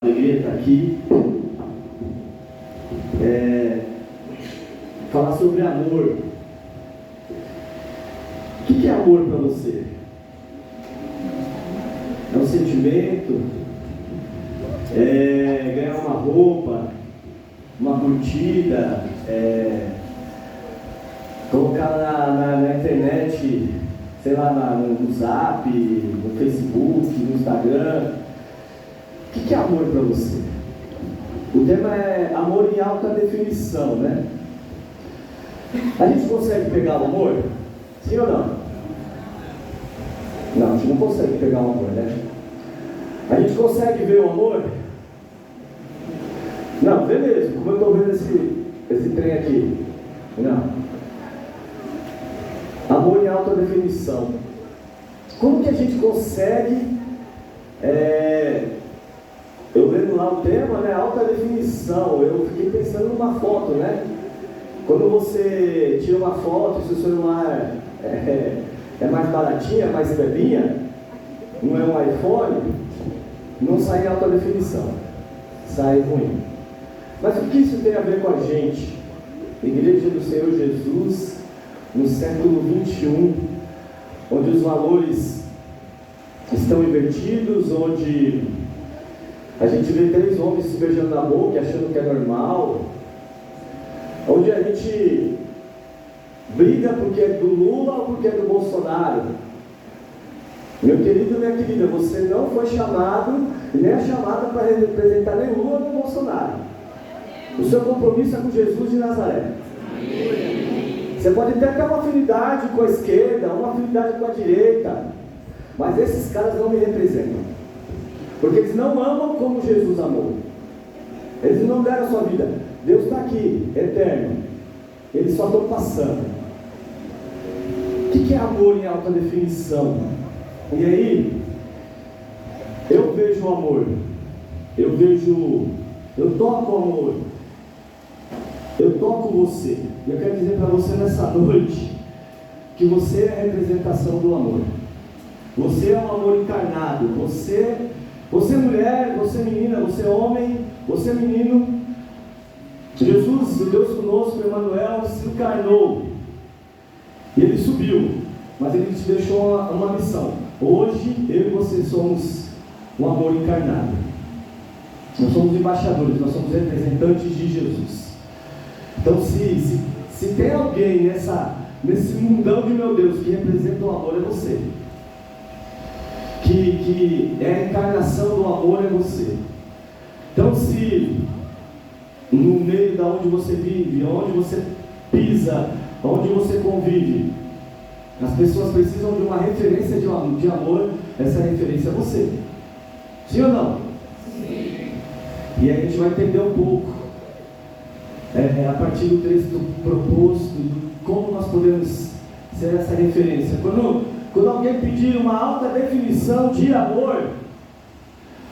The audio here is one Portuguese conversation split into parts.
Alegria estar aqui. Falar sobre amor. O que é amor para você? É um sentimento? É ganhar uma roupa, uma curtida, colocar na internet, sei lá, no Zap, no Facebook, no Instagram? O que é amor para você? O tema é amor em alta definição, né? A gente consegue pegar o amor? Sim ou não? Não, a gente não consegue pegar o amor, né? A gente consegue ver o amor? Não, vê mesmo, como eu estou vendo esse trem aqui. Não. Amor em alta definição. Como que a gente consegue... Eu lendo lá o tema, né? Alta definição. Eu fiquei pensando numa foto, né? Quando você tira uma foto e seu celular é mais baratinho, é mais bebinha, não é um iPhone, não sai em alta definição, sai ruim. Mas o que isso tem a ver com a gente? Igreja do Senhor Jesus, no século 21, onde os valores estão invertidos, onde a gente vê 3 homens se beijando na boca, achando que é normal, onde a gente briga porque é do Lula ou porque é do Bolsonaro. Meu querido e minha querida, você não foi chamado, nem é chamada para representar nem Lula nem Bolsonaro. O seu compromisso é com Jesus de Nazaré. Você pode ter até uma afinidade com a esquerda, uma afinidade com a direita, mas esses caras não me representam, porque eles não amam como Jesus amou. Eles não deram a sua vida. Deus está aqui, eterno. Eles só estão passando. O que é amor em alta definição? E aí, eu vejo o amor. Eu toco o amor. Eu toco você. E eu quero dizer para você nessa noite que você é a representação do amor. Você é um amor encarnado. Você mulher, você menina, você homem, você menino. Jesus, o Deus conosco, Emmanuel, se encarnou. E Ele subiu. Mas Ele te deixou uma missão. Hoje, eu e você somos um amor encarnado. Nós somos embaixadores, nós somos representantes de Jesus. Então, se tem alguém nesse mundão de meu Deus que representa o amor, é você. Que é a encarnação do amor, é você. Então, se no meio da onde você vive, onde você pisa, onde você convive, as pessoas precisam de uma referência de amor, essa referência é você. Sim ou não? Sim. E aí a gente vai entender um pouco, a partir do texto proposto, como nós podemos ser essa referência. Quando alguém pedir uma alta definição de amor,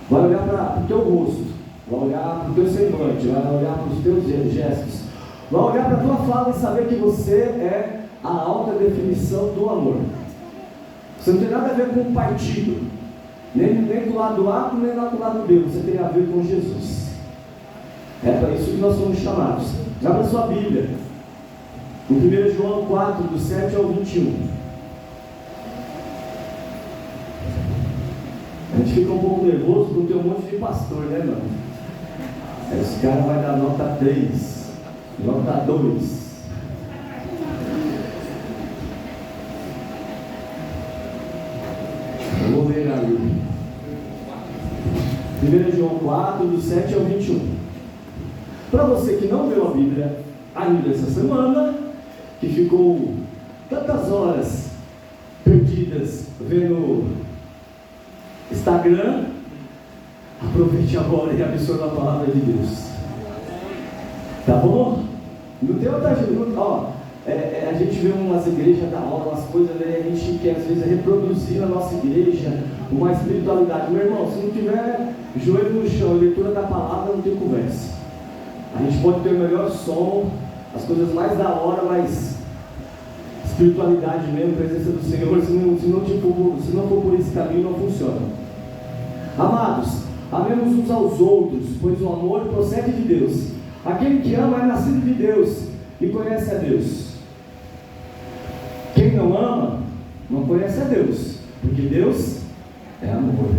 vai olhar para o teu rosto, vai olhar para o teu semblante, vai olhar para os teus gestos, vai olhar para a tua fala e saber que você é a alta definição do amor. Você não tem nada a ver com um partido, nem do lado A, nem do lado B, você tem a ver com Jesus. É para isso que nós somos chamados. Abra sua Bíblia, em 1 João 4, do 7 ao 21. A gente fica um pouco nervoso porque tem um monte de pastor, né, mano? Aí os caras vão dar nota 3, nota 2. Eu vou ler ali. 1 João 4, do 7 ao 21. Para você que não leu a Bíblia ainda essa semana, que ficou tantas horas perdidas vendo Instagram, aproveite agora e absorva a palavra de Deus. Tá bom? Não tem outra gente. A gente vê umas igrejas da hora, umas coisas, né? A gente quer às vezes reproduzir na nossa igreja uma espiritualidade. Meu irmão, se não tiver joelho no chão e leitura da palavra, não tem conversa. A gente pode ter o melhor som, as coisas mais da hora, mas espiritualidade mesmo, presença do Senhor, se não for por esse caminho, não funciona. Amados, amemos uns aos outros, pois o amor procede de Deus. Aquele que ama é nascido de Deus e conhece a Deus. Quem não ama, não conhece a Deus, porque Deus é amor.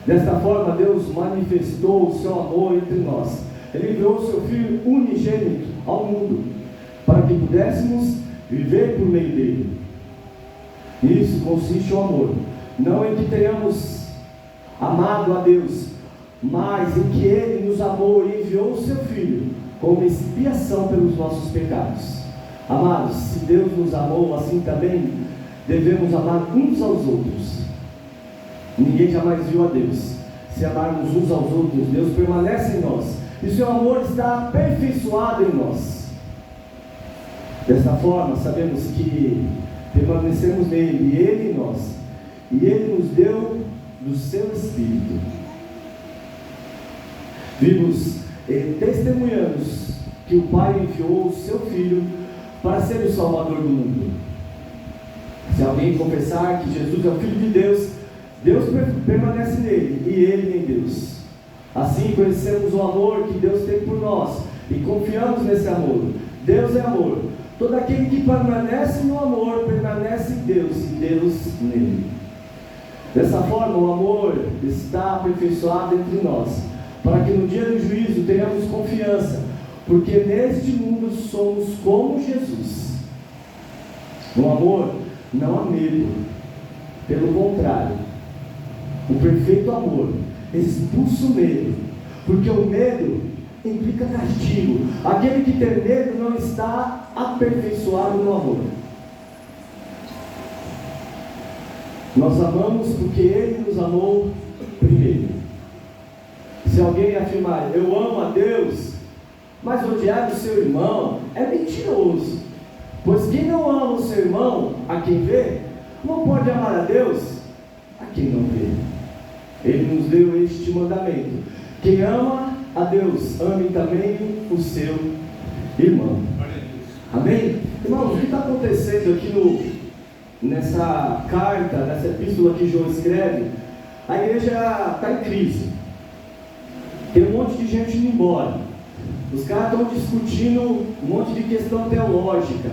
Desta forma, Deus manifestou o seu amor entre nós. Ele enviou o seu Filho unigênito ao mundo, para que pudéssemos viver por meio dele. Isso consiste o amor, não em que tenhamos amado a Deus, mas em que Ele nos amou e enviou o seu Filho como expiação pelos nossos pecados. Amados, se Deus nos amou, assim também devemos amar uns aos outros. Ninguém jamais viu a Deus. Se amarmos uns aos outros, Deus permanece em nós e seu amor está aperfeiçoado em nós. Desta forma, sabemos que permanecemos nele e ele em nós, e ele nos deu do seu Espírito. Vimos e testemunhamos que o Pai enviou o seu Filho para ser o Salvador do mundo. Se alguém confessar que Jesus é o Filho de Deus, Deus permanece nele e ele em Deus. Assim conhecemos o amor que Deus tem por nós e confiamos nesse amor. Deus é amor. Todo aquele que permanece no amor permanece em Deus e Deus nele. Dessa forma, o amor está aperfeiçoado entre nós, para que no dia do juízo tenhamos confiança, porque neste mundo somos como Jesus. No amor não há medo, pelo contrário, o perfeito amor expulsa o medo, porque o medo implica castigo. Aquele que tem medo não está aperfeiçoado no amor. Nós amamos porque Ele nos amou primeiro. Se alguém afirmar, eu amo a Deus, mas odiar o seu irmão, é mentiroso. Pois quem não ama o seu irmão, a quem vê, não pode amar a Deus, a quem não vê. Ele nos deu este mandamento: quem ama a Deus, ame também o seu irmão. Amém? Irmãos, o que está acontecendo aqui nessa carta, nessa epístola que João escreve? A igreja está em crise. Tem um monte de gente indo embora. Os caras estão discutindo um monte de questão teológica.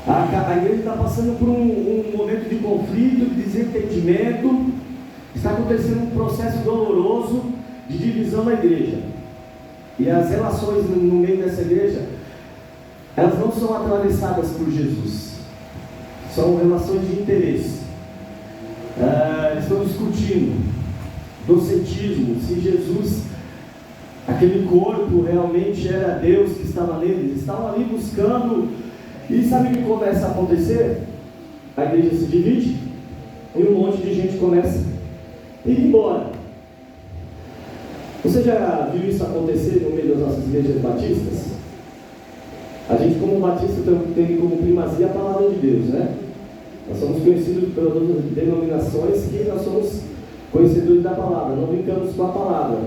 A igreja está passando por um momento de conflito, de desentendimento. Está acontecendo um processo doloroso de divisão na igreja. E as relações no meio dessa igreja, elas não são atravessadas por Jesus. São relações de interesse. Eles estão discutindo docetismo, se Jesus, aquele corpo realmente era Deus que estava nele. Eles estavam ali buscando. E sabe o que começa a acontecer? A igreja se divide e um monte de gente começa a ir embora. Você já viu isso acontecer no meio das nossas igrejas batistas? A gente, como batista, tem como primazia a palavra de Deus, né? Nós somos conhecidos pelas outras denominações que nós somos conhecedores da palavra, não brincamos com a palavra.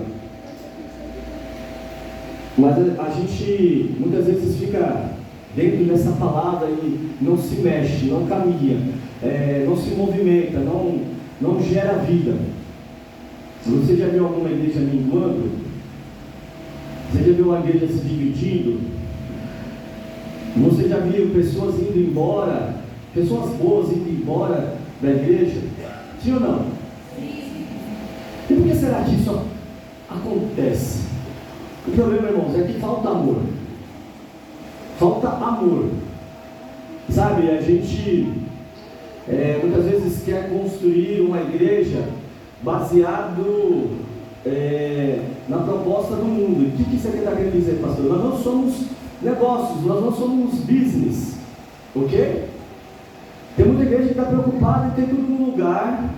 Mas a gente muitas vezes fica dentro dessa palavra e não se mexe, não caminha, não se movimenta, não gera vida. Você já viu alguma igreja minguando? Você já viu uma igreja se dividindo? Você já viu pessoas indo embora, pessoas boas indo embora da igreja? Sim ou não? E por que será que isso acontece? O problema, irmãos, é que falta amor. Falta amor. Sabe, a gente muitas vezes quer construir uma igreja baseado na proposta do mundo. O que você está querendo dizer, pastor? Nós não somos negócios, nós não somos business, ok? Tem muita igreja que está preocupada em ter tudo no lugar,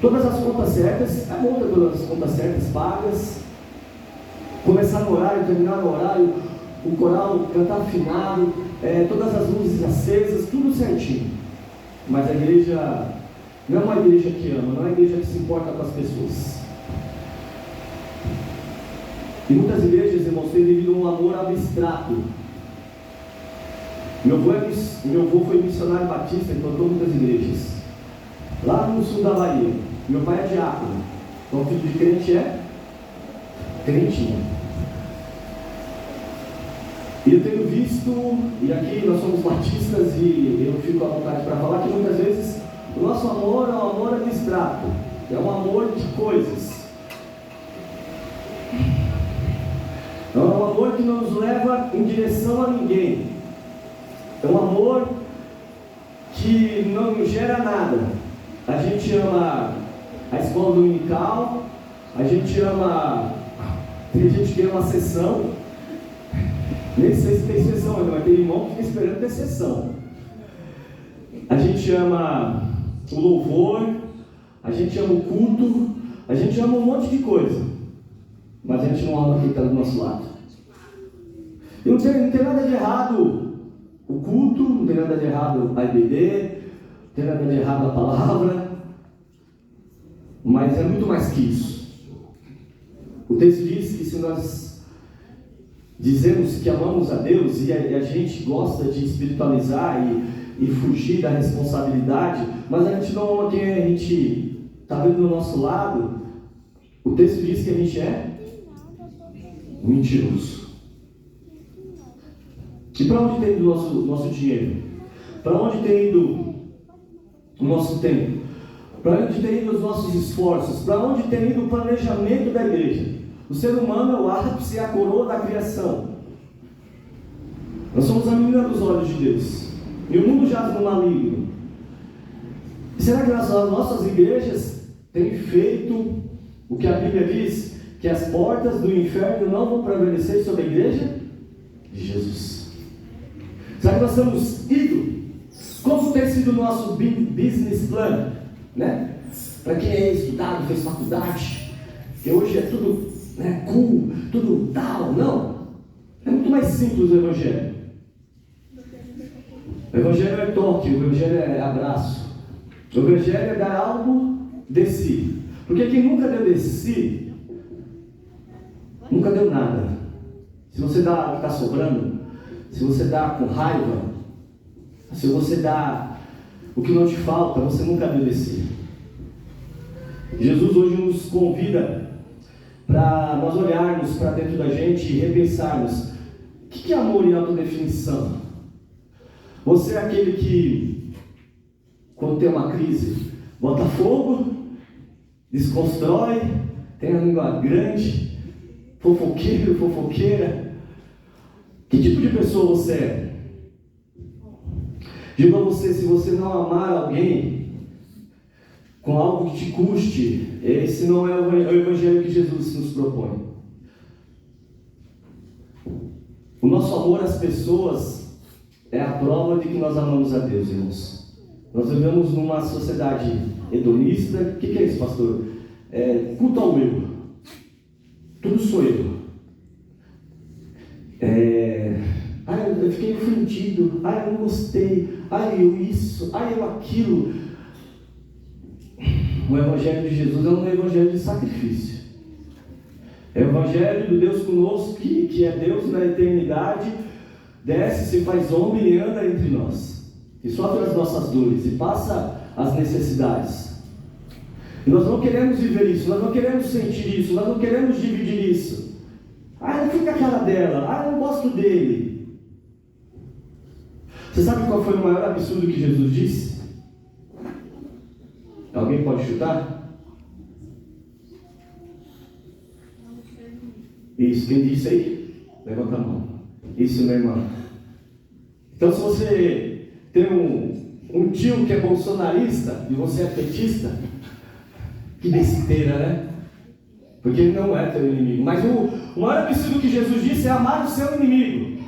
todas as contas certas. É bom ter todas as contas certas pagas, começar no horário, terminar no horário, o coral cantar afinado, todas as luzes acesas, tudo certinho. Mas a igreja não é uma igreja que ama, não é uma igreja que se importa com as pessoas. E muitas igrejas, irmãos, têm devido a um amor abstrato. Meu avô foi missionário batista e plantou muitas igrejas lá no sul da Bahia. Meu pai é diácono. Então, filho de crente é crentinho. E eu tenho visto, e aqui nós somos batistas e eu fico à vontade para falar que muitas vezes o nosso amor é um amor abstrato, é um amor de coisas. É um amor que não nos leva em direção a ninguém. É um amor que não gera nada. A gente ama a escola dominical, a gente ama, tem gente que ama a sessão. Nem sei se tem sessão ainda, mas tem irmão que fica esperando ter sessão. A gente ama o louvor, a gente ama o culto, a gente ama um monte de coisa, mas a gente não ama quem está do nosso lado. E não tem nada de errado o culto, não tem nada de errado a IBD, não tem nada de errado a palavra, mas é muito mais que isso. O texto diz que se nós dizemos que amamos a Deus e a gente gosta de espiritualizar e fugir da responsabilidade, mas a gente não ama quem a gente está vendo do nosso lado, o texto diz que a gente é mentiroso. E para onde tem ido o nosso dinheiro? Para onde tem ido o nosso tempo? Para onde tem ido os nossos esforços? Para onde tem ido o planejamento da igreja? O ser humano é o ápice e a coroa da criação. Nós somos a menina dos olhos de Deus. E o mundo jaz no maligno. Será que as nossas igrejas têm feito o que a Bíblia diz? Que as portas do inferno não vão prevalecer sobre a igreja de Jesus. Será que nós estamos indo? Como tem sido o nosso business plan? Né? Para quem é estudado, fez faculdade, que hoje é tudo cool, tudo tal, não. É muito mais simples o Evangelho. O Evangelho é toque, o Evangelho é abraço. O Evangelho é dar algo de si. Porque quem nunca deu de si, nunca deu nada. Se você dá o que está sobrando, se você dá com raiva, se você dá o que não te falta, você nunca deu de si. Jesus hoje nos convida para nós olharmos para dentro da gente e repensarmos: o que é amor em autodefinição? Você é aquele que, quando tem uma crise, bota fogo, desconstrói, tem a língua grande, fofoqueiro, fofoqueira? Que tipo de pessoa você é? Digo a você, se você não amar alguém com algo que te custe, esse não é o Evangelho que Jesus nos propõe. O nosso amor às pessoas é a prova de que nós amamos a Deus, irmãos. Nós vivemos numa sociedade hedonista. O que é isso, pastor? Culto ao eu. Tudo sou eu. Eu fiquei ofendido. Eu não gostei. Eu isso. Eu aquilo. O Evangelho de Jesus é um Evangelho de sacrifício. É o Evangelho do Deus conosco, que é Deus na eternidade, desce, se faz homem e anda entre nós, e sofre as nossas dores, e passa as necessidades. E nós não queremos viver isso, nós não queremos sentir isso, nós não queremos dividir isso. Não fica a cara dela, eu não gosto dele. Você sabe qual foi o maior absurdo que Jesus disse? Alguém pode chutar? Isso, quem disse aí? Levanta a mão. Isso, meu irmão. Então, se você tem um tio que é bolsonarista e você é petista, que besteira, né? Porque ele não é teu inimigo. Mas o maior absurdo que Jesus disse é amar o seu inimigo.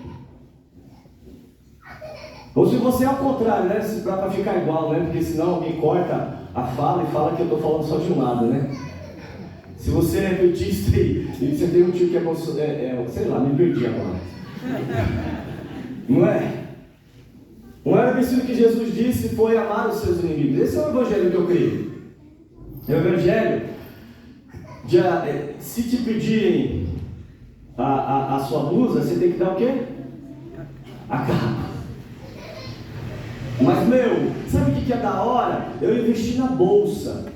Ou se você é ao contrário, né? Para ficar igual, né? Porque senão alguém corta a fala e fala que eu estou falando só de um lado, né? Se você é petista e você tem um tio que é bolsonarista, sei lá, me perdi agora. Não é? O maior absurdo que Jesus disse foi amar os seus inimigos. Esse é o Evangelho que eu creio. É o Evangelho de, se te pedirem a sua blusa, você tem que dar o quê? A capa. Mas sabe o que é da hora? Eu investi na bolsa.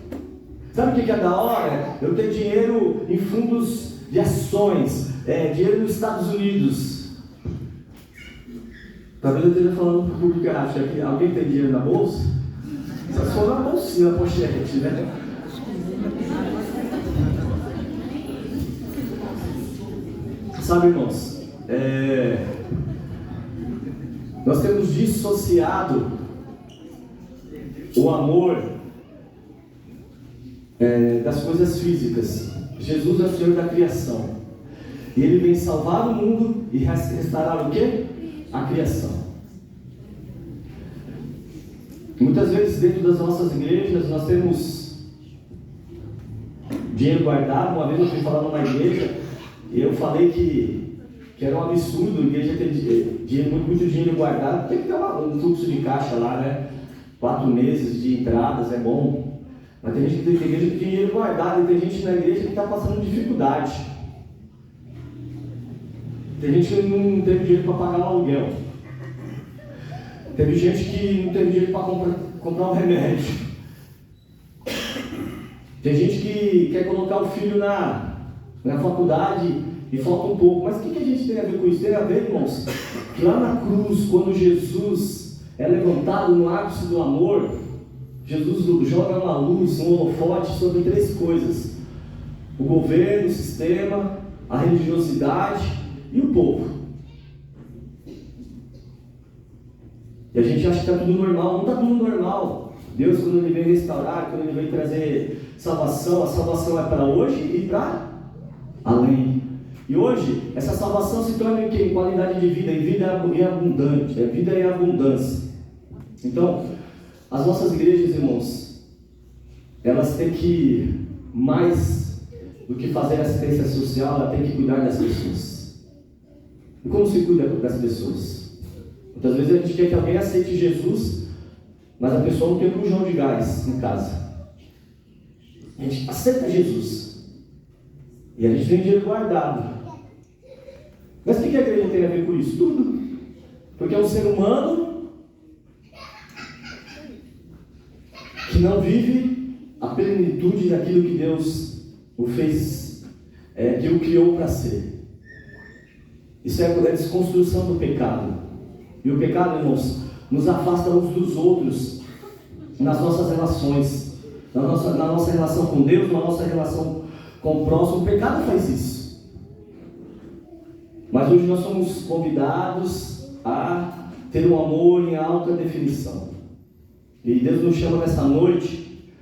Sabe o que é da hora? Eu ter dinheiro em fundos de ações, dinheiro nos Estados Unidos. Talvez eu esteja falando para o público que acha que alguém tem dinheiro na bolsa? Só se for na bolsinha, na pochete, né? Sabe, irmãos, nós temos dissociado o amor das coisas físicas. Jesus é o Senhor da criação. E Ele vem salvar o mundo e restaurar o quê? A criação. Muitas vezes dentro das nossas igrejas nós temos dinheiro guardado. Uma vez eu fui falar numa igreja e eu falei que era um absurdo a igreja ter muito dinheiro guardado. Tem que ter um fluxo de caixa lá, né? 4 meses de entradas é bom. Mas tem gente que tem igreja que tem dinheiro guardado e tem gente na igreja que está passando dificuldade. Tem gente que não teve dinheiro para pagar o aluguel. Teve gente que não teve dinheiro para comprar um remédio. Tem gente que quer colocar o filho na faculdade e falta um pouco. Mas o que a gente tem a ver com isso? Tem a ver, irmãos, que lá na cruz, quando Jesus é levantado no ápice do amor, Jesus joga uma luz, um holofote sobre 3 coisas: o governo, o sistema, a religiosidade e o povo. E a gente acha que está tudo normal. Não está tudo normal. Deus, quando Ele vem restaurar, quando Ele vem trazer salvação, a salvação é para hoje e para além. E hoje, essa salvação se torna em quê? Em qualidade de vida, em vida abundante, vida em abundância. Então, as nossas igrejas, irmãos, elas têm que, mais do que fazer assistência social, ela tem que cuidar das pessoas. E como se cuida das pessoas? Muitas vezes a gente quer que alguém aceite Jesus, mas a pessoa não tem um bujão de gás em casa. A gente aceita Jesus e a gente tem dinheiro guardado. Mas o que a igreja tem a ver com isso? Tudo. Porque é um ser humano que não vive a plenitude daquilo que Deus o fez, que o criou para ser. Isso é a desconstrução do pecado. E o pecado, irmãos, nos afasta uns dos outros nas nossas relações, na nossa relação com Deus, na nossa relação com o próximo. O pecado faz isso. Mas hoje nós somos convidados a ter um amor em alta definição. E Deus nos chama nessa noite,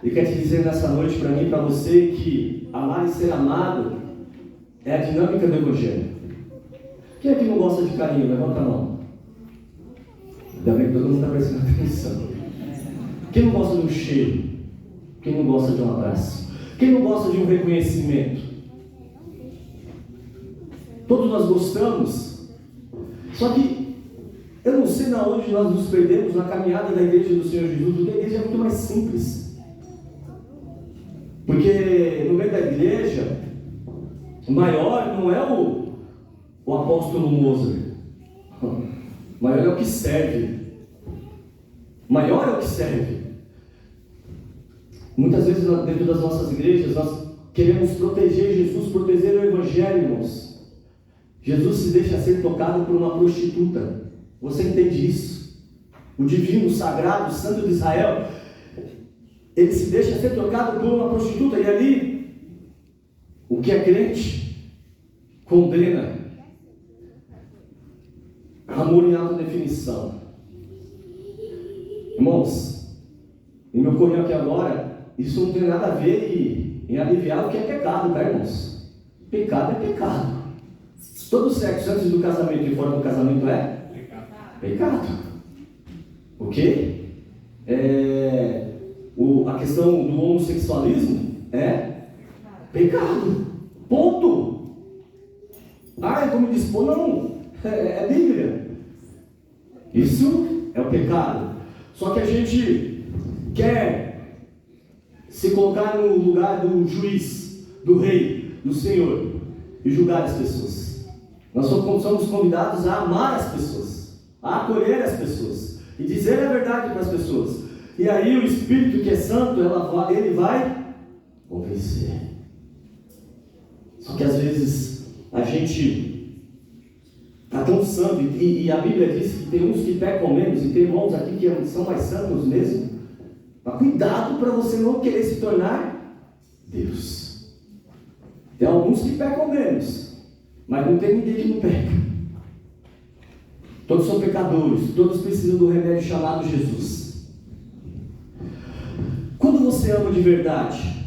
e quer te dizer nessa noite para mim e para você que amar e ser amado é a dinâmica do Evangelho. Quem aqui não gosta de carinho? Levanta a mão. Ainda bem que todo mundo está prestando atenção. Quem não gosta de um cheiro? Quem não gosta de um abraço? Quem não gosta de um reconhecimento? Todos nós gostamos. Só que eu não sei na onde nós nos perdemos na caminhada da igreja do Senhor Jesus, porque a igreja é muito mais simples. Porque no meio da igreja, o maior não é o apóstolo Mozart. O maior é o que serve. O maior é o que serve. Muitas vezes dentro das nossas igrejas nós queremos proteger Jesus, proteger o Evangelho, irmãos. Jesus se deixa ser tocado por uma prostituta. Você entende isso? O divino, o sagrado, o santo de Israel, ele se deixa ser tocado por uma prostituta. E ali, o que é crente condena. Amor em alta definição. Irmãos, e me ocorreu aqui agora, isso não tem nada a ver em aliviar o que é pecado, tá, irmãos? Pecado é pecado. Todo sexo antes do casamento e fora do casamento é pecado. O quê? A questão do homossexualismo é pecado. Ponto. Como dispor? Não. É Bíblia. Isso é o pecado. Só que a gente quer se colocar no lugar do juiz, do rei, do Senhor e julgar as pessoas. Nós somos convidados a amar as pessoas, a acolher as pessoas e dizer a verdade para as pessoas. E aí o Espírito que é santo, ele vai convencer. Só que às vezes a gente está tão santo, e a Bíblia diz que tem uns que pecam menos, e tem irmãos aqui que são mais santos mesmo. Mas cuidado para você não querer se tornar Deus. Tem alguns que pecam menos, mas não tem ninguém que não peca. Todos são pecadores, todos precisam do remédio chamado Jesus. Quando você ama de verdade,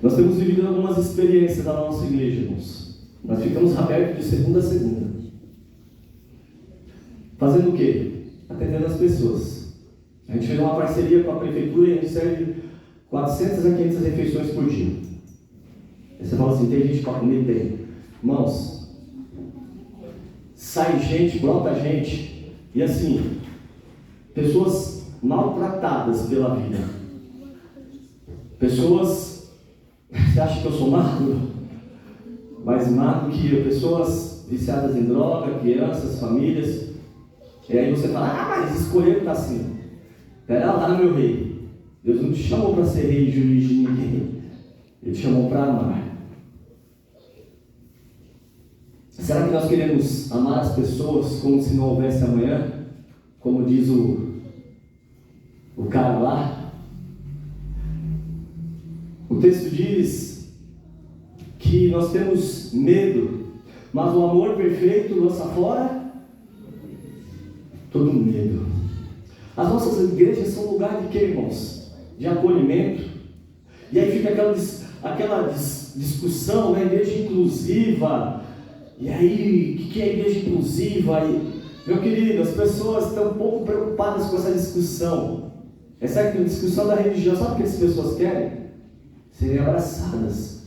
nós temos vivido algumas experiências na nossa igreja, irmãos. Nós ficamos abertos de segunda a segunda. Fazendo o quê? Atendendo as pessoas. A gente fez uma parceria com a prefeitura e a gente serve 400 a 500 refeições por dia. Aí você fala assim, tem gente para comer? Tem. Irmãos, sai gente, brota gente, e assim, pessoas maltratadas pela vida. Pessoas, você acha que eu sou magro? Mais magro que eu. Pessoas viciadas em droga, crianças, famílias. E aí você fala, mas escolher está assim. Pera lá, meu rei. Deus não te chamou para ser rei e juiz de ninguém. Ele te chamou para amar. Será que nós queremos amar as pessoas como se não houvesse amanhã? Como diz o cara lá? O texto diz que nós temos medo, mas o amor perfeito lança fora todo medo. As nossas igrejas são lugar de quê, irmãos? De acolhimento. E aí fica aquela discussão, né? Igreja inclusiva. E aí, o que é igreja inclusiva? Meu querido, as pessoas estão um pouco preocupadas com essa discussão. Essa discussão da religião, sabe o que as pessoas querem? Serem abraçadas,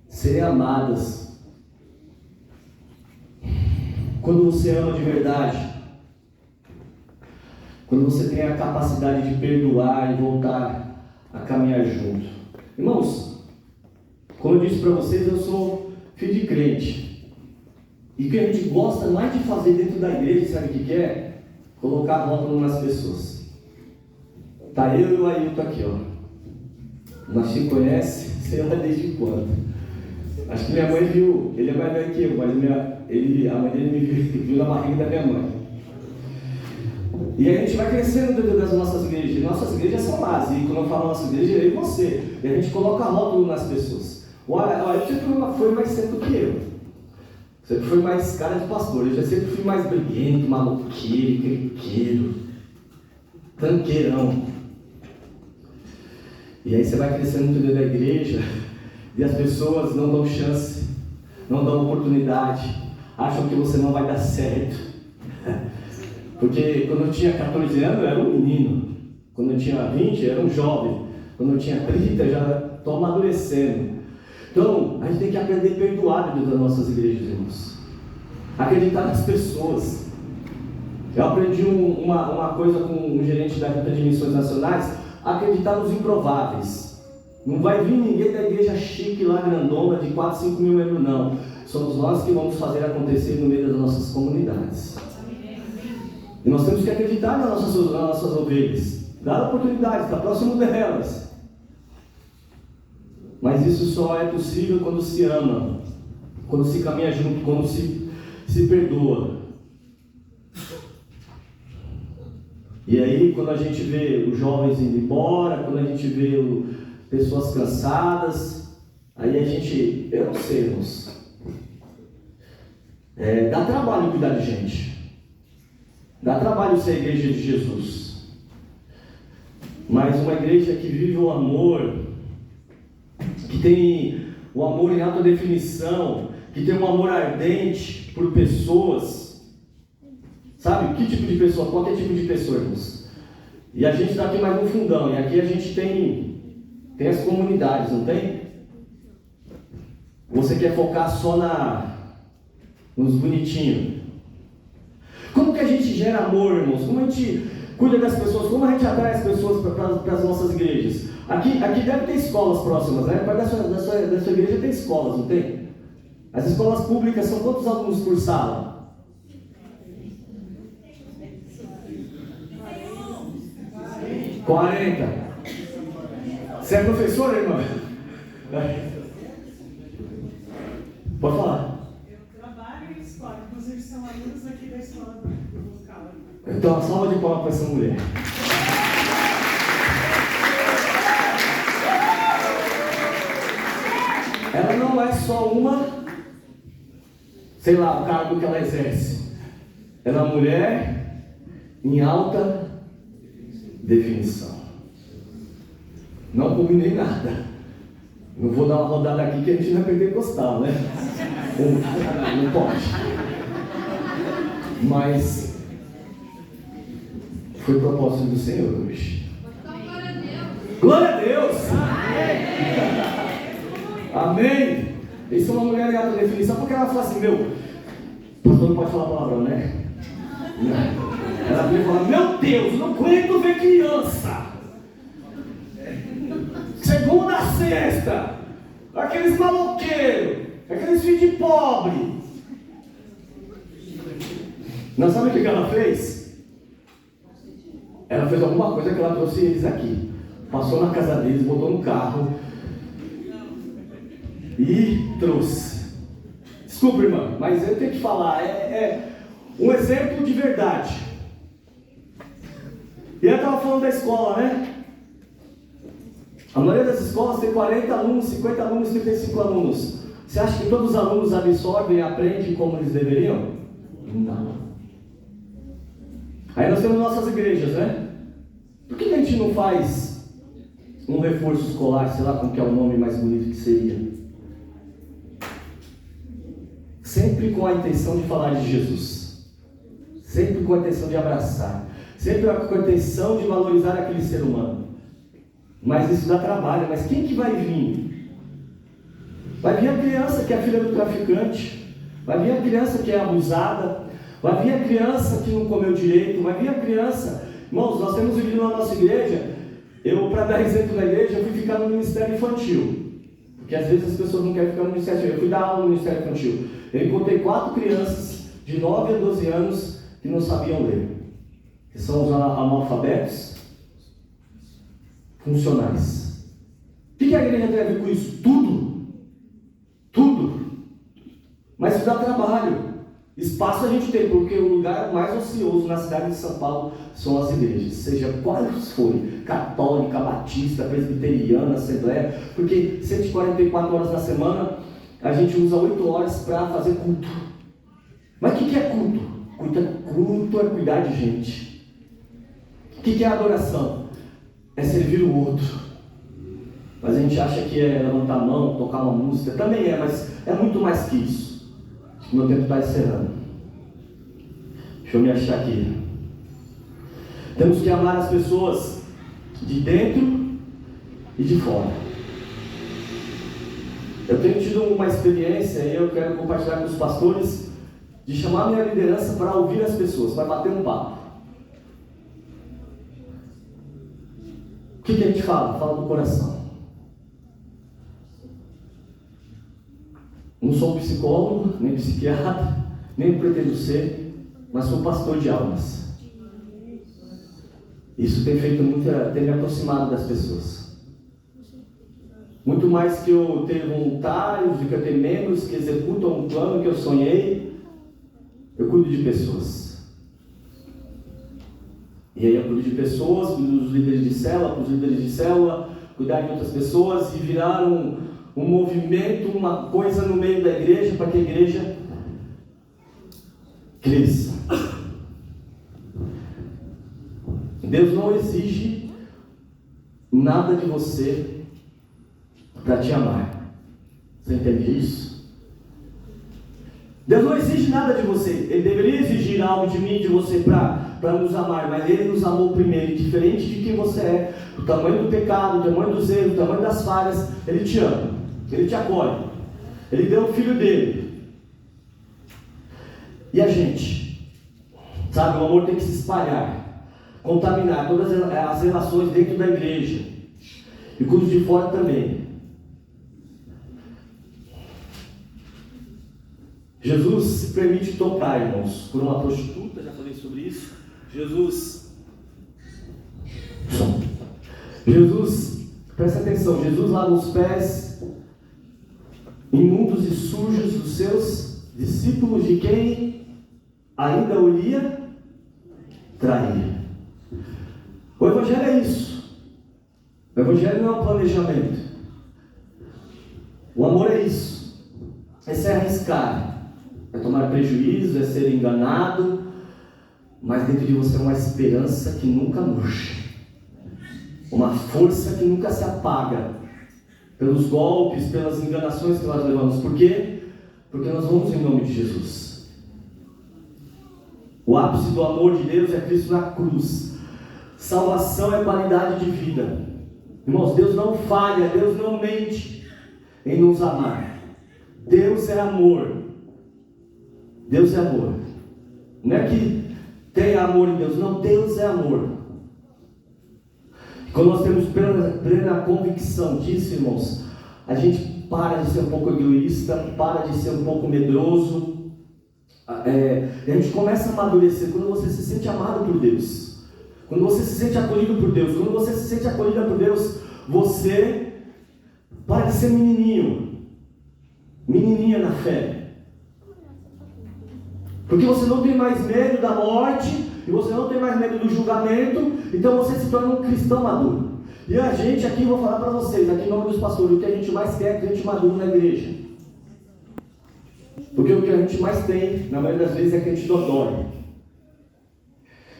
serem amadas. Quando você ama de verdade, quando você tem a capacidade de perdoar e voltar a caminhar junto. Irmãos, como eu disse para vocês, eu sou filho de crente. E o que a gente gosta mais de fazer dentro da igreja, sabe o que é? Colocar rótulo nas pessoas. Tá eu e o Ailton aqui, ó. Nós te conhece, sei lá desde quando. Acho que minha mãe viu, ele é mais velho que eu, mas a mãe dele me viu na barriga da minha mãe. E a gente vai crescendo dentro das nossas igrejas. Nossas igrejas são más, e quando eu falo nossa igreja, eu e você. E a gente coloca rótulo nas pessoas. Olha, eu sempre fui mais cedo que eu. Sempre fui mais cara de pastor. Eu já sempre fui mais briguento, maloqueiro, criqueiro, tanqueirão. E aí você vai crescendo dentro da igreja e as pessoas não dão chance, não dão oportunidade, acham que você não vai dar certo. Porque quando eu tinha 14 anos eu era um menino, quando eu tinha 20 eu era um jovem, quando eu tinha 30 eu já estou amadurecendo. Então a gente tem que aprender a perdoar dentro das nossas igrejas, irmãos. Acreditar nas pessoas. Eu aprendi uma coisa com um gerente da Junta de Missões Nacionais: acreditar nos improváveis. Não vai vir ninguém da igreja chique lá, grandona, de 4, 5 mil membros, não. Somos nós que vamos fazer acontecer no meio das nossas comunidades. E nós temos que acreditar nas nossas ovelhas, dar oportunidade, estar próximo delas. Mas isso só é possível quando se ama, quando se caminha junto, quando se perdoa. E aí, quando a gente vê os jovens indo embora, quando a gente vê pessoas cansadas, aí a gente, eu não sei, irmãos, dá trabalho cuidar de gente. Dá trabalho ser a igreja de Jesus. Mas uma igreja que vive o amor, que tem o amor em alta definição, que tem um amor ardente por pessoas. Sabe? Que tipo de pessoa? Qualquer tipo de pessoa, irmãos. E a gente está aqui mais no fundão. E aqui a gente tem as comunidades, não tem? Você quer focar só nos bonitinhos? Como que a gente gera amor, irmãos? Como a gente cuida das pessoas? Como a gente atrai as pessoas para as nossas igrejas? Aqui deve ter escolas próximas, né? Perto da sua igreja tem escolas, não tem? As escolas públicas são quantos alunos por sala? 40. Você é professora, irmã? Pode falar. Eu trabalho em escola, inclusive são alunos aqui da escola local. Então, uma salva de palmas para essa mulher. Ela não é só uma, sei lá, o cargo que ela exerce. Ela é uma mulher em alta definição. Não combinei nada. Não vou dar uma rodada aqui que a gente não é pentecostal, né? Não pode. Mas foi propósito do Senhor hoje. Glória a Deus! Amém! Isso é uma mulher em alta definição, porque ela fala assim, o pastor não pode falar palavrão, né? Ela podia falar, meu Deus, não aguento ver criança! Segunda a sexta, aqueles maloqueiros, aqueles filhos de pobre. Não sabe o que ela fez? Ela fez alguma coisa que ela trouxe eles aqui. Passou na casa deles, botou no carro e trouxe. Desculpa, irmã, mas eu tenho que falar. É um exemplo de verdade. E ela estava falando da escola, né? A maioria das escolas tem 40 alunos, 50 alunos, 35 alunos. Você acha que todos os alunos absorvem e aprendem como eles deveriam? Não. Aí nós temos nossas igrejas, né? Por que a gente não faz um reforço escolar, sei lá como que é o nome mais bonito que seria? Sempre com a intenção de falar de Jesus. Sempre com a intenção de abraçar. Sempre com a intenção de valorizar aquele ser humano. Mas isso dá trabalho. Mas quem que vai vir? Vai vir a criança que é filha do traficante. Vai vir a criança que é abusada. Vai vir a criança que não comeu direito. Vai vir a criança... Irmãos, nós temos vivido na nossa igreja. Eu, para dar exemplo na igreja, eu fui ficar no ministério infantil. Porque às vezes as pessoas não querem ficar no ministério infantil. Eu fui dar aula no ministério infantil. Eu encontrei 4 crianças de 9 a 12 anos que não sabiam ler. Que são os analfabetos funcionais. O que a igreja tem a ver com isso? Tudo. Tudo. Mas isso dá trabalho. Espaço a gente tem, porque o lugar mais ocioso na cidade de São Paulo são as igrejas. Seja quais forem, católica, batista, presbiteriana, assembleia, porque 144 horas na semana a gente usa 8 horas para fazer culto. Mas o que é culto? Culto é cuidar de gente. O que é adoração? É servir o outro. Mas a gente acha que é levantar a mão, tocar uma música. Também é, mas é muito mais que isso. Acho que meu tempo está encerrando. Deixa eu me achar aqui. Temos que amar as pessoas de dentro e de fora. Eu tenho tido uma experiência e eu quero compartilhar com os pastores de chamar a minha liderança para ouvir as pessoas, para bater um papo. O que a gente fala? Fala do coração. Não sou um psicólogo, nem psiquiatra, nem pretendo ser, mas sou pastor de almas. Isso tem me aproximado das pessoas. Muito mais que eu ter voluntários, do que eu ter membros que executam um plano que eu sonhei, eu cuido de pessoas. E aí eu cuido de pessoas, cuido dos líderes de célula, para os líderes de célula, cuidar de outras pessoas e virar um movimento, uma coisa no meio da igreja, para que a igreja cresça. Deus não exige nada de você para te amar. Você entende isso? Deus não exige nada de você. Ele deveria exigir algo de mim, de você, para nos amar, mas Ele nos amou primeiro, diferente de quem você é, o tamanho do pecado, o tamanho dos erros, o tamanho das falhas. Ele te ama, Ele te acolhe, Ele deu o Filho dele. E a gente, sabe, o amor tem que se espalhar, contaminar todas as relações dentro da igreja e com os de fora também. Jesus se permite tocar, irmãos, por uma prostituta, já falei sobre isso. Jesus Jesus, presta atenção, Jesus lava os pés imundos e sujos dos seus discípulos, de quem ainda o iria trair. O Evangelho é isso. O Evangelho não é um planejamento. O amor é isso. É se arriscar, é tomar prejuízo, é ser enganado, mas dentro de você é uma esperança que nunca murcha, uma força que nunca se apaga pelos golpes, pelas enganações que nós levamos. Por quê? Porque nós vamos em nome de Jesus. O ápice do amor de Deus é Cristo na cruz. Salvação é qualidade de vida. Irmãos, Deus não falha, Deus não mente em nos amar. Deus é amor. Deus é amor. Não é que tem amor em Deus, não, Deus é amor. Quando nós temos plena convicção disso, irmãos, a gente para de ser um pouco egoísta, para de ser um pouco medroso, a gente começa a amadurecer. Quando você se sente amado por Deus, quando você se sente acolhido por Deus, quando você se sente acolhida por Deus, você para de ser menininho, menininha na fé. Porque você não tem mais medo da morte, e você não tem mais medo do julgamento, então você se torna um cristão maduro. E a gente aqui, vou falar para vocês, aqui em nome dos pastores, o que a gente mais quer é crente maduro na igreja. Porque o que a gente mais tem, na maioria das vezes, é crente dodói.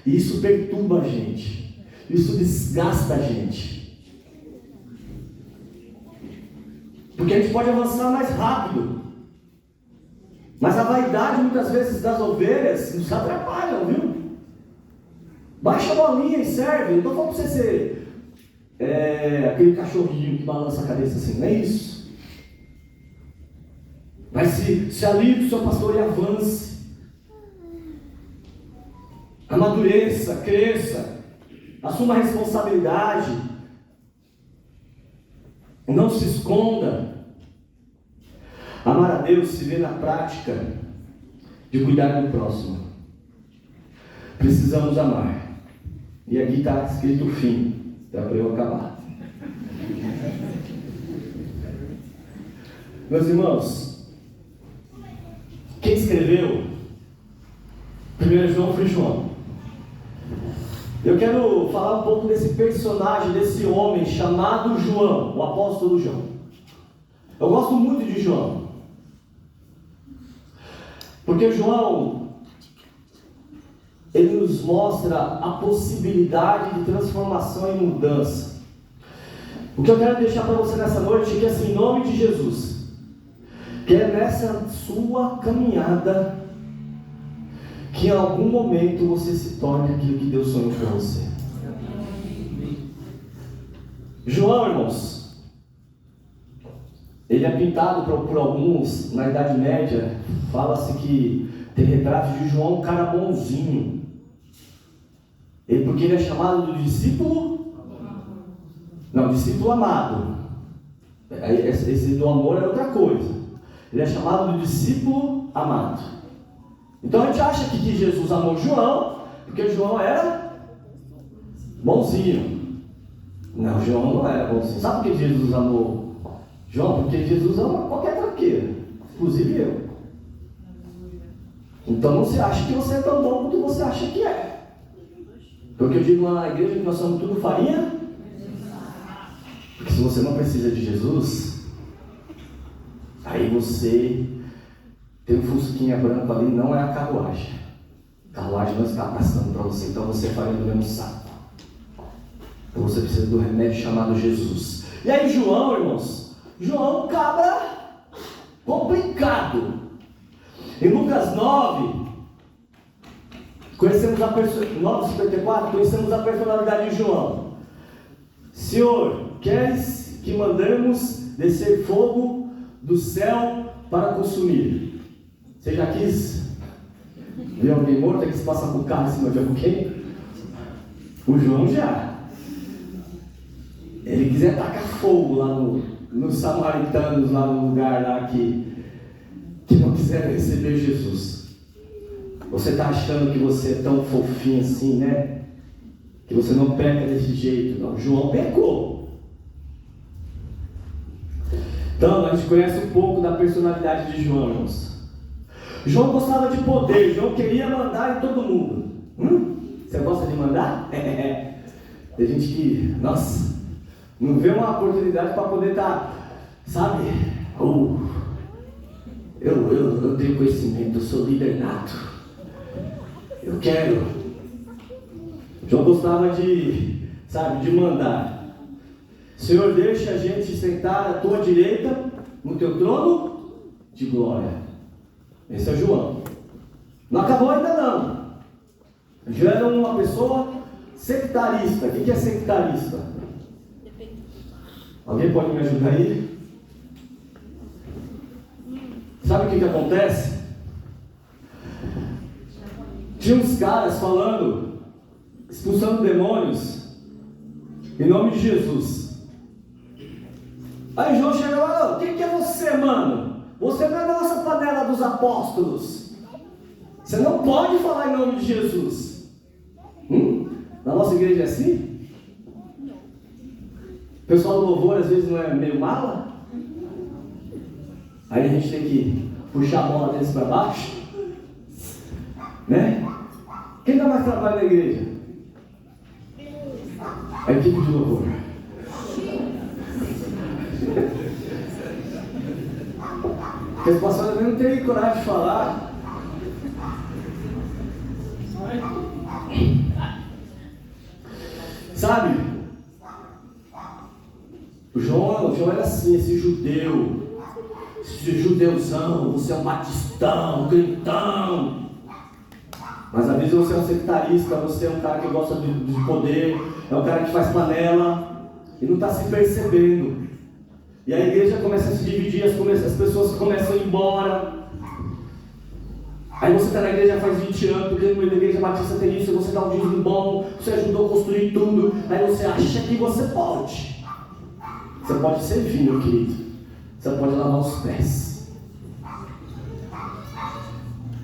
E isso perturba a gente, isso desgasta a gente. Porque a gente pode avançar mais rápido, mas a vaidade muitas vezes das ovelhas nos atrapalha, viu? Baixa a bolinha e serve. Não estou falando para você ser aquele cachorrinho que balança a cabeça assim, não é isso. Mas se alie o seu pastor e avance, amadureça, cresça, assuma a responsabilidade, não se esconda. Amar a Deus se vê na prática de cuidar do próximo. Precisamos amar. E aqui está escrito o fim, para eu acabar. Meus irmãos, quem escreveu 1 João foi João. Eu quero falar um pouco desse personagem, desse homem chamado João, o apóstolo João. Eu gosto muito de João, porque João, ele nos mostra a possibilidade de transformação e mudança. O que eu quero deixar para você nessa noite é que, assim, em nome de Jesus, que é nessa sua caminhada que em algum momento você se torne aquilo que Deus sonhou para você. João, irmãos, ele é pintado por alguns na Idade Média. Fala-se que tem retratos de João, um cara bonzinho. Porque ele é chamado de discípulo? Não, discípulo amado. Esse do amor é outra coisa. Ele é chamado de discípulo amado. Então a gente acha que Jesus amou João, porque João era bonzinho. Não, João não era bonzinho. Sabe por que Jesus amou João? Porque Jesus ama qualquer tranqueira, inclusive eu. Então não se acha que você é tão bom quanto você acha que é. Porque eu digo lá na igreja que nós somos tudo farinha. Porque se você não precisa de Jesus, aí você tem um fusquinha branco ali, não é a carruagem. A carruagem não está passando para você, então você é farinha do mesmo saco. Então você precisa do remédio chamado Jesus. E aí João, irmãos, João é um cabra complicado. Em Lucas 9, conhecemos 9:54, conhecemos a personalidade de João. Senhor, queres que mandemos descer fogo do céu para consumir? Você já quis ver alguém morto? Já quis passar com o carro em cima de alguém? O João já. Ele quiser tacar fogo lá nos samaritanos, lá no lugar lá que não quiseram receber Jesus. Você está achando que você é tão fofinho assim, né? que você não peca desse jeito. Não, João pecou. Então, a gente conhece um pouco da personalidade de João, irmãos. João gostava de poder, João queria mandar em todo mundo. Você gosta de mandar? Tem gente que, nossa, não vê uma oportunidade para poder estar, sabe? Eu tenho conhecimento, eu sou líder nato. Eu quero. João gostava de, sabe, de mandar. Senhor, deixa a gente sentar à tua direita, no teu trono de glória. Esse é João. Não acabou ainda não. João era uma pessoa sectarista. O que é sectarista? Alguém pode me ajudar aí? Sabe o que acontece? Tinha uns caras falando, expulsando demônios em nome de Jesus. Aí João chega lá: quem que é você, mano? Você não é da nossa panela dos apóstolos. Você não pode falar em nome de Jesus. Na nossa igreja é assim? O pessoal do louvor às vezes não é meio mala? Aí a gente tem que puxar a bola deles para baixo, né? Quem dá mais trabalho na igreja? A equipe de louvor. Porque os pastores não têm coragem de falar. Sabe? O João era assim, esse judeuzão, você é um batistão, crentão. Mas às vezes você é um sectarista, você é um cara que gosta de poder, é um cara que faz panela e não está se percebendo. E a igreja começa a se dividir, as pessoas começam a ir embora. Aí você está na igreja faz 20 anos, porque na igreja batista tem isso, você dá um dízimo bom, você ajudou a construir tudo, aí você acha que você pode. Você pode servir, meu querido. Você pode lavar os pés.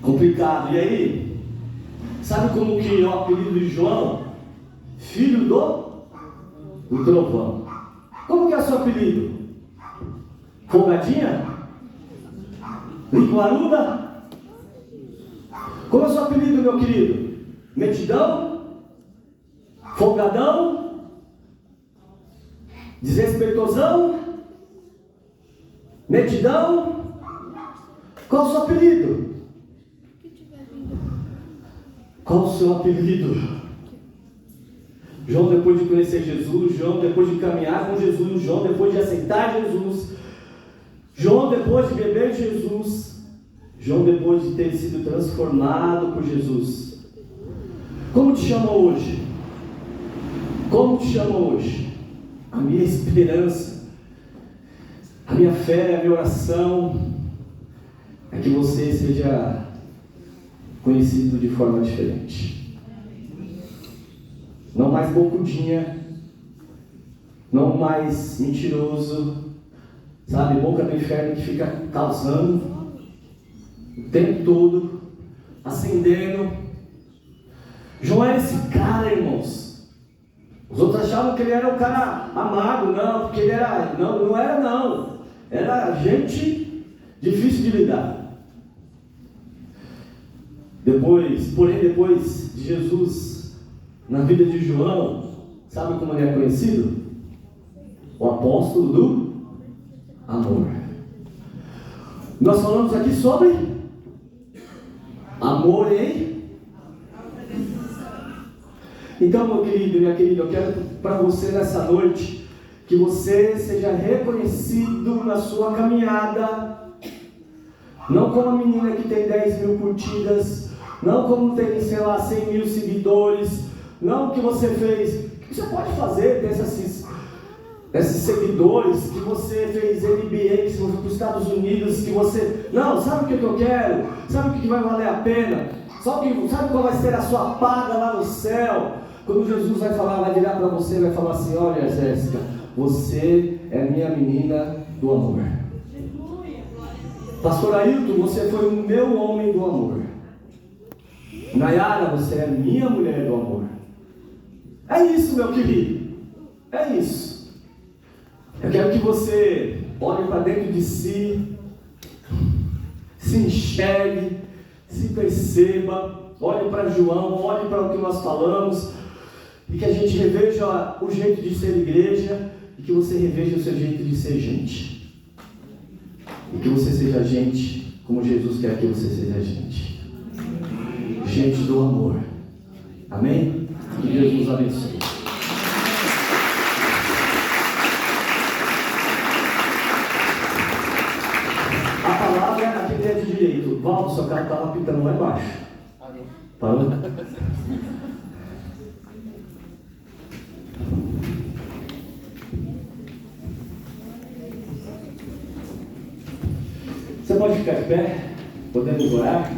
Complicado. E aí? Sabe como que é o apelido de João? Filho do trovão. Como que é o seu apelido? Folgadinha? Linguaruda? Como é o seu apelido, meu querido? Metidão? Folgadão? Desrespeitosão? Metidão? Qual o seu apelido? Qual o seu apelido? João, depois de conhecer Jesus, João, depois de caminhar com Jesus, João, depois de aceitar Jesus, João, depois de beber Jesus, João, depois de ter sido transformado por Jesus. Como te chama hoje? Como te chama hoje? A minha esperança, a minha fé, a minha oração é que você seja conhecido de forma diferente. Não mais bocudinha, não mais mentiroso, sabe, boca do inferno que fica causando o tempo todo, acendendo. João era esse cara, irmãos. Os outros achavam que ele era um cara amargo, não, porque ele era, não era não. Era gente difícil de lidar. Porém depois de Jesus, na vida de João, sabe como ele é conhecido? O apóstolo do amor. Nós falamos aqui sobre amor em... Então, meu querido e minha querida, eu quero para você nessa noite que você seja reconhecido na sua caminhada, não como a menina que tem 10.000 curtidas, não como tem, sei lá, 100.000 seguidores, não o que você fez. O que você pode fazer desses seguidores, que você fez MBA, que você foi para os Estados Unidos, que você... Não, sabe o que eu quero? Sabe o que vai valer a pena? Sabe qual vai ser a sua paga lá no céu? Quando Jesus vai falar, vai virar para você e vai falar assim: olha, Jéssica, você é minha menina do amor. Pastor Ailton, você foi o meu homem do amor. Nayara, você é minha mulher do amor. É isso, meu querido. É isso. Eu quero que você olhe para dentro de si, se enxergue, se perceba, olhe para João, olhe para o que nós falamos, e que a gente reveja o jeito de ser igreja, e que você reveja o seu jeito de ser gente. E que você seja gente como Jesus quer que você seja gente. Gente do amor. Amém? Que Deus nos abençoe. A palavra aqui dentro direito. Valdo, seu carro estava pitando lá embaixo. Parou? Você pode ficar de pé? Podemos orar?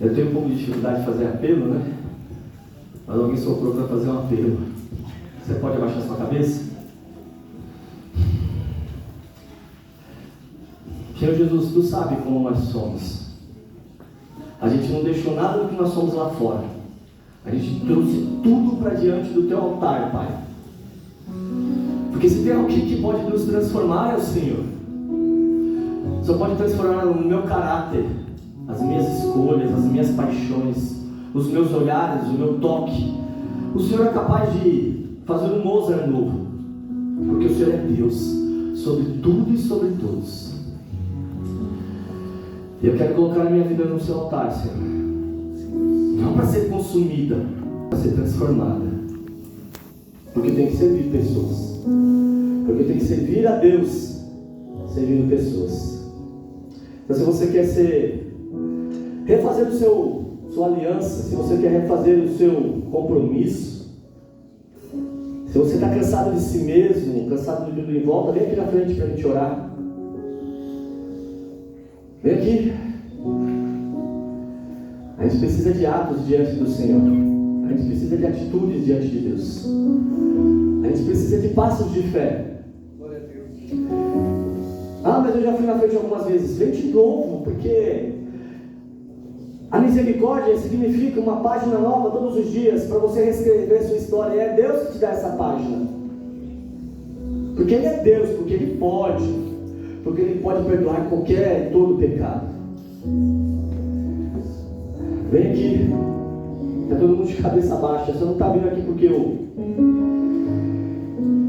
Eu tenho um pouco de dificuldade de fazer apelo, né? Mas alguém soprou para fazer um apelo. Você pode abaixar sua cabeça? Senhor Jesus, Tu sabe como nós somos. A gente não deixou nada do que nós somos lá fora. A gente trouxe tudo para diante do Teu altar, Pai. Porque se tem alguém que pode nos transformar, é o Senhor. Só pode transformar no meu caráter, as minhas escolhas, as minhas paixões, os meus olhares, o meu toque. O Senhor é capaz de fazer um Mozart novo, porque o Senhor é Deus sobre tudo e sobre todos. E eu quero colocar a minha vida no Seu altar, Senhor, não para ser consumida, para ser transformada, porque tem que servir pessoas, porque tem que servir a Deus servindo pessoas. Então, se você quer refazer sua aliança, se você quer refazer o seu compromisso, se você está cansado de si mesmo, cansado de tudo em volta, vem aqui na frente para a gente orar. Vem aqui. A gente precisa de atos diante do Senhor. A gente precisa de atitudes diante de Deus. A gente precisa de passos de fé. Ah, mas eu já fui na frente algumas vezes. Vem de novo, porque a misericórdia significa uma página nova todos os dias para você reescrever sua história. E é Deus que te dá essa página. Porque Ele é Deus, porque Ele pode perdoar qualquer e todo pecado. Vem aqui. Está todo mundo de cabeça baixa. Você não está vindo aqui porque eu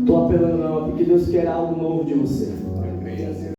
estou apelando, não. É porque Deus quer algo novo de você.